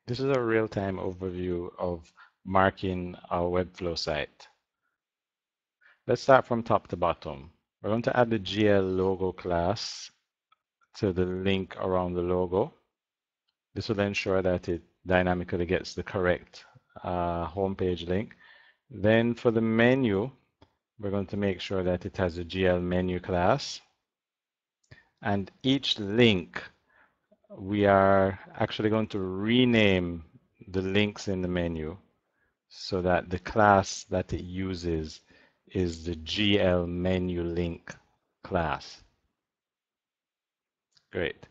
This is a real-time overview of marking our Webflow site. Let's start from top to bottom. We're going to add the GL logo class to the link around the logo. This will ensure that it dynamically gets the correct homepage link. Then for the menu, we're going to make sure that it has a GL menu class. And each link, we are actually going to rename the links in the menu so that the class that it uses is the GL menu link class. Great.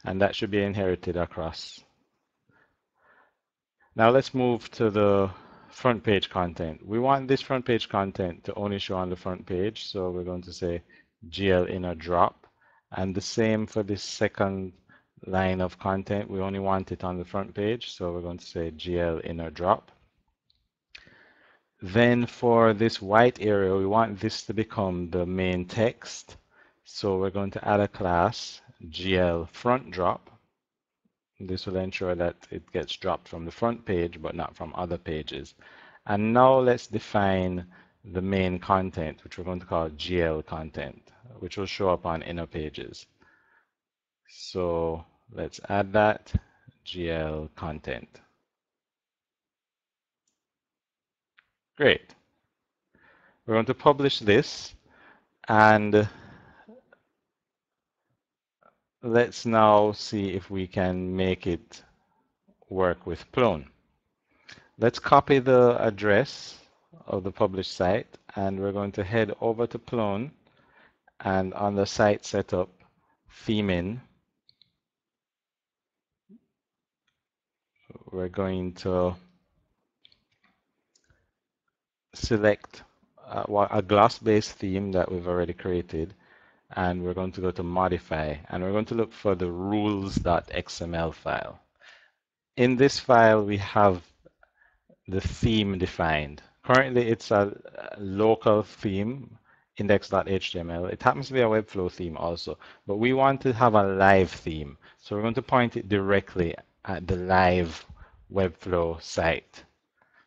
And that should be inherited across. Now let's move to the front page content. We want this front page content to only show on the front page, so we're going to say GL inner drop. And the same for this second line of content. We only want it on the front page, so we're going to say GL inner drop. Then for this white area, we want this to become the main text. So we're going to add a class, GL front drop. This will ensure that it gets dropped from the front page, but not from other pages. And now let's define the main content, which we're going to call GL content, which will show up on inner pages. So let's add that, GL content. Great. We're going to publish this, and let's now see if we can make it work with Plone. Let's copy the address of the published site, and we're going to head over to Plone, and on the site setup, theming, we're going to select a gloss-based theme that we've already created, and we're going to go to modify, and we're going to look for the rules.xml file. In this file, we have the theme defined. Currently, it's a local theme, index.html. It happens to be a Webflow theme also, but we want to have a live theme. So we're going to point it directly at the live Webflow site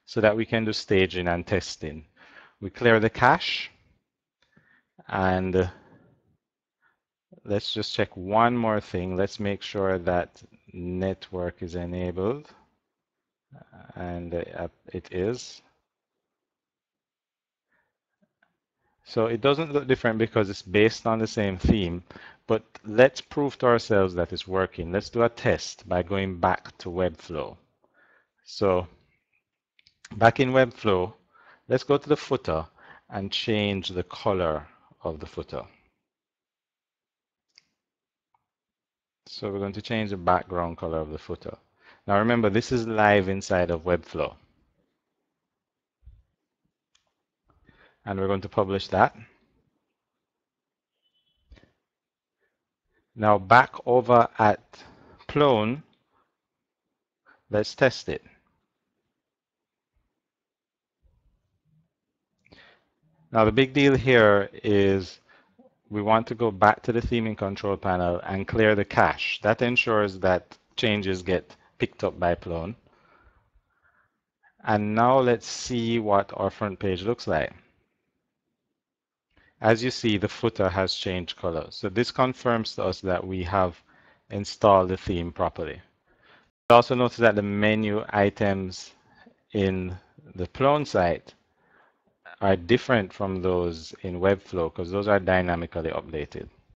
so that we can do staging and testing. We clear the cache, and let's just check one more thing. Let's make sure that network is enabled, and it is. So it doesn't look different because it's based on the same theme, but let's prove to ourselves that it's working. Let's do a test by going back to Webflow. So back in Webflow, let's go to the footer and change the color of the footer. So we're going to change the background color of the footer. Now remember, this is live inside of Webflow. And we're going to publish that. Now back over at Plone, let's test it. Now the big deal here is we want to go back to the theming control panel and clear the cache. That ensures that changes get picked up by Plone. And now let's see what our front page looks like. As you see, the footer has changed color. So this confirms to us that we have installed the theme properly. Also notice that the menu items in the Plone site are different from those in Webflow because those are dynamically updated.